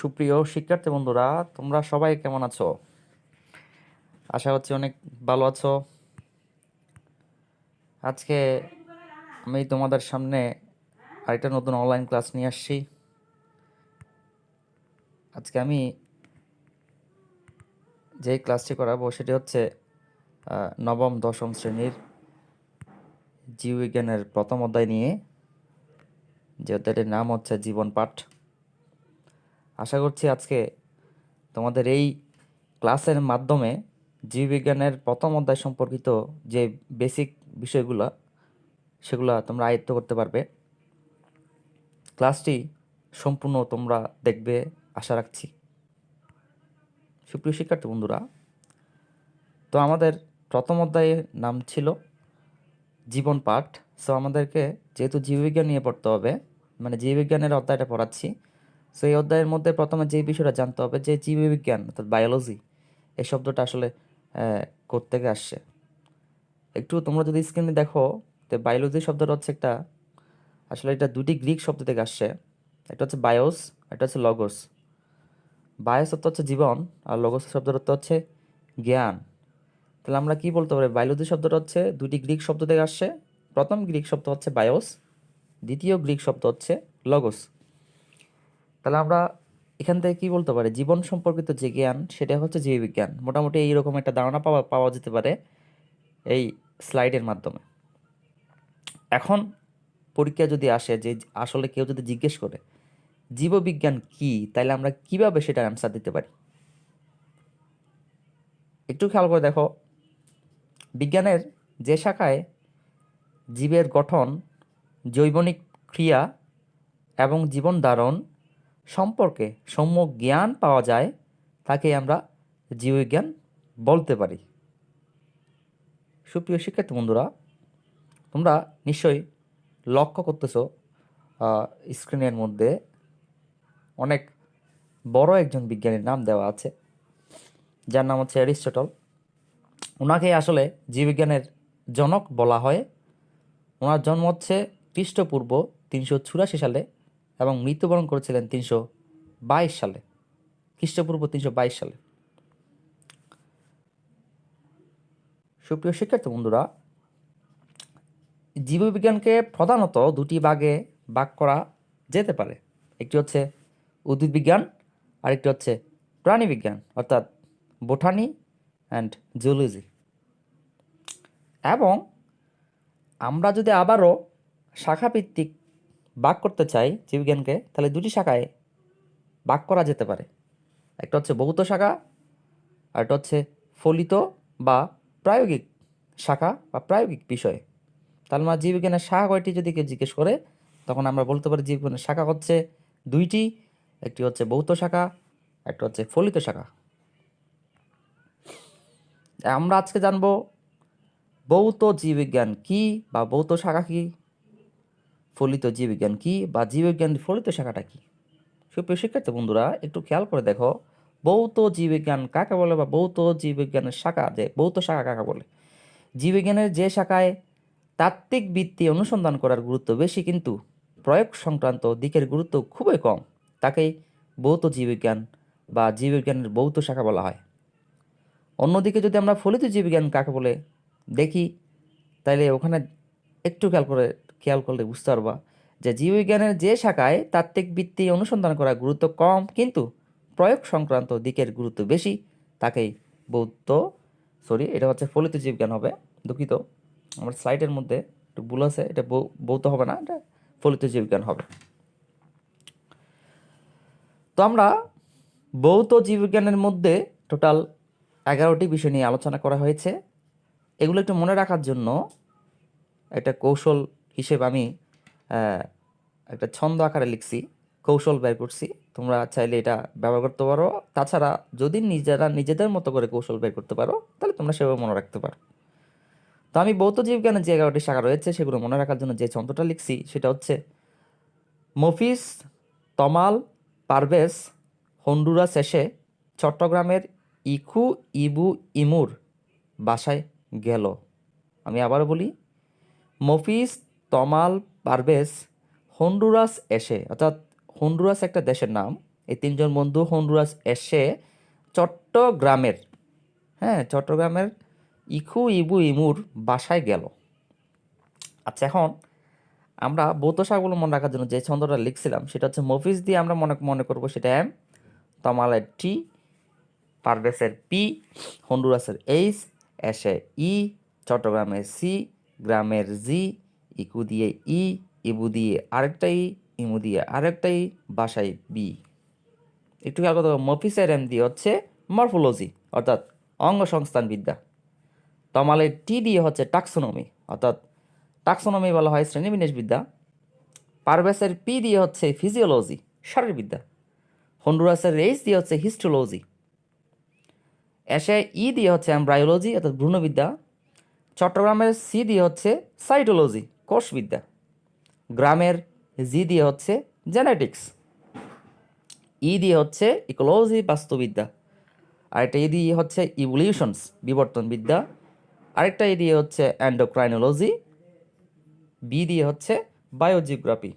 সুপ্রিয় শিক্ষার্থী বন্ধুরা, তোমরা সবাই কেমন আছো? আশা করছি অনেক ভালো আছো। আজকে আমি তোমাদের সামনে আরেকটা নতুন অনলাইন ক্লাস নিয়ে আসছি। আজকে আমি যেই ক্লাসটি করাবো সেটি হচ্ছে নবম দশম শ্রেণীর জীববিজ্ঞানের প্রথম অধ্যায় নিয়ে, যে অধ্যায়টির নাম হচ্ছে জীবন পাঠ। আশা করছি আজকে তোমাদের এই ক্লাসের মাধ্যমে জীববিজ্ঞানের প্রথম অধ্যায় সম্পর্কিত যে বেসিক বিষয়গুলো সেগুলো তোমরা আয়ত্ত করতে পারবে। ক্লাসটি সম্পূর্ণ তোমরা দেখবে আশা রাখছি। সুপ্রিয় শিক্ষার্থী বন্ধুরা, তো আমাদের প্রথম অধ্যায়ের নাম ছিল জীবন পাঠ। সো আমাদেরকে যেহেতু জীববিজ্ঞান নিয়ে পড়তে হবে, মানে জীববিজ্ঞানের অধ্যায়টা পড়াচ্ছি, সো এই অধ্যায়ের মধ্যে প্রথমে যে বিষয়টা জানতে হবে যে জীববিজ্ঞান অর্থাৎ বায়োলজি এই শব্দটা আসলে কোত্থেকে আসছে। একটু তোমরা যদি স্ক্রিনে দেখো, তো বায়োলজি শব্দটা হচ্ছে আসলে এটা দুটি গ্রিক শব্দ থেকে আসছে। একটা হচ্ছে বায়োস, একটা হচ্ছে লগোস। বায়োস অর্থ হচ্ছে জীবন, আর লগোস শব্দের অর্থ হচ্ছে জ্ঞান। তাহলে আমরা কি বলতে পারি, বায়োলজি শব্দটা হচ্ছে দুটি গ্রিক শব্দ থেকে আসছে। প্রথম গ্রিক শব্দ হচ্ছে বায়োস, দ্বিতীয় গ্রিক শব্দ হচ্ছে লগোস। তাহলে আমরা এখান থেকে কি বলতে পারি, জীবন সম্পর্কিত যে জ্ঞান সেটা হচ্ছে জীববিজ্ঞান। মোটামুটি এইরকম একটা ধারণা পাওয়া পাওয়া যেতে পারে এই স্লাইডের মাধ্যমে। এখন পরীক্ষা যদি আসে, যে আসলে কেউ যদি জিজ্ঞেস করে জীববিজ্ঞান কি, তাহলে আমরা কিভাবে সেটার অ্যান্সার দিতে পারি। একটু খেয়াল করে দেখো, বিজ্ঞানের যে শাখায় জীবের গঠন, জৈবনিক ক্রিয়া এবং জীবন ধারণ সম্পর্কে সম্যক জ্ঞান পাওয়া যায় তাকে আমরা জীববিজ্ঞান বলতে পারি। সুপ্রিয় শিক্ষার্থী বন্ধুরা, তোমরা নিশ্চয়ই লক্ষ্য করতেছো স্ক্রিনের মধ্যে অনেক বড় একজন বিজ্ঞানীর নাম দেওয়া আছে, যার নাম হচ্ছে অ্যারিস্টটল। ওনাকে আসলে জীববিজ্ঞানের জনক বলা হয়। ওনার জন্ম হচ্ছে খ্রিস্টপূর্ব 384 সালে এবং মৃত্যুবরণ করেছিলেন 322 সালে, খ্রিস্টপূর্ব 322 সালে। সুপ্রিয় শিক্ষার্থী বন্ধুরা, জীববিজ্ঞানকে প্রধানত দুটি ভাগে ভাগ করা যেতে পারে। একটি হচ্ছে উদ্ভিদ বিজ্ঞান, আরেকটি হচ্ছে প্রাণী বিজ্ঞান অর্থাৎ বোটানি অ্যান্ড জুলজি। এবং আমরা যদি আবারও শাখাভিত্তিক ভাগ করতে চাই জীববিজ্ঞানকে, তাহলে দুটি শাখায় ভাগ করা যেতে পারে। একটা হচ্ছে ভৌত শাখা, আর একটা হচ্ছে ফলিত বা প্রায়োগিক শাখা বা প্রায়োগিক বিষয়। তাহলে আমরা জীববিজ্ঞানের শাখা কয়টি যদি কেউ জিজ্ঞেস করে, তখন আমরা বলতে পারি জীববিজ্ঞানের শাখা হচ্ছে দুইটি। একটি হচ্ছে ভৌত শাখা, একটা হচ্ছে ফলিত শাখা। আমরা আজকে জানবো ভৌত জীববিজ্ঞান কি বা ভৌত শাখা কি, ফলিত জীববিজ্ঞান কি বা জীববিজ্ঞানের ফলিত শাখাটা কি। সুপ্রিয় শিক্ষার্থী বন্ধুরা, একটু খেয়াল করে দেখো ভৌত জীববিজ্ঞান কাকে বলে বা ভৌত জীববিজ্ঞানের শাখা, যে ভৌত শাখা কাকে বলে। জীববিজ্ঞানের যে শাখায় তাত্ত্বিক ভিত্তি অনুসন্ধান করার গুরুত্ব বেশি কিন্তু প্রয়োগ সংক্রান্ত দিকের গুরুত্ব খুবই কম, তাকেই ভৌত জীববিজ্ঞান বা জীববিজ্ঞানের ভৌত শাখা বলা হয়। অন্যদিকে যদি আমরা ফলিত জীববিজ্ঞান কাকে বলে দেখি, তাইলে ওখানে একটু খেয়াল করলে বুঝতে পারবা যে জীববিজ্ঞানের যে শাখায় তাত্ত্বিক ভিত্তি অনুসন্ধান করার গুরুত্ব কম কিন্তু প্রয়োগ সংক্রান্ত দিকের গুরুত্ব বেশি, তাকেই ভৌত এটা হচ্ছে ফলিত জীববিজ্ঞান হবে। দুঃখিত, আমার স্লাইডের মধ্যে একটু ভুল আছে, এটা ভৌত হবে না, এটা ফলিত জীববিজ্ঞান হবে। তো আমরা ভৌত জীববিজ্ঞানের মধ্যে টোটাল 11টি বিষয় নিয়ে আলোচনা করা হয়েছে। এগুলো একটু মনে রাখার জন্য একটা কৌশল হিসেবে আমি একটা ছন্দ আকারে লিখছি, কৌশল বের করছি। তোমরা চাইলে এটা ব্যবহার করতে পারো। তাছাড়া যদি নিজেদের মতো করে কৌশল বের করতে পারো, তাহলে তোমরা সেভাবে মনে রাখতে পারো। তো আমি ভৌত জীববিজ্ঞানের যে 11টি শাখা রয়েছে সেগুলো মনে রাখার জন্য যে ছন্দটা লিখছি সেটা হচ্ছে মফিজ তমাল পারভেজ হন্ডুরাস এসে চট্টগ্রামের ইখু ইবু ইমুর বাসায় গেল। আমি আবারও বলি, মফিজ তমাল পারভেজ হন্ডুরাস এসে, অর্থাৎ হন্ডুরাস একটা দেশের নাম, এই তিনজন বন্ধু হন্ডুরাস এসে চট্টগ্রামের ইখু ইবু ইমুর বাসায় গেল। আচ্ছা, এখন আমরা ভৌত শাখাগুলো মনে রাখার জন্য যে ছন্দটা লিখছিলাম সেটা হচ্ছে মফিজ দিয়ে আমরা মনে করবো সেটা এম, তমালের টি, পারভেজের পি, হন্ডুরাসের এইচ, এসে ই, চট্টগ্রামের সি, গ্রামের জি, ইকু দিয়ে ই, ইবু দিয়ে আরেকটা ই, ইমু দিয়ে আরেকটা ই, বাসায় বি। একটু খেয়াল করতে হবে, মফিসের এম দিয়ে হচ্ছে মরফোলজি অর্থাৎ অঙ্গসংস্থান বিদ্যা। তমালের টি দিয়ে হচ্ছে টাক্সোনমি অর্থাৎ টাক্সোনমি বলা হয় শ্রেণীবিন্যাস বিদ্যা। পারভেজের পি দিয়ে হচ্ছে ফিজিওলজি শারীরবিদ্যা। হন্ডুরাসের এইচ দিয়ে হচ্ছে হিস্টোলজি। এসে ই দিয়ে হচ্ছে এমব্রায়োলজি অর্থাৎ ভ্রূণবিদ্যা। চট্টগ্রামের সি দিয়ে হচ্ছে সাইটোলজি কোষবিদ্যা। গ্রামের জি দিয়ে হচ্ছে জেনেটিক্স। ই দিয়ে হচ্ছে ইকোলজি বাস্তুবিদ্যা। আরেকটা ই দিয়ে হচ্ছে ইভলিউশনস বিবর্তনবিদ্যা। আরেকটা ই দিয়ে হচ্ছে অ্যান্ডোক্রাইনোলজি। বি দিয়ে হচ্ছে বায়োজিওগ্রাফি।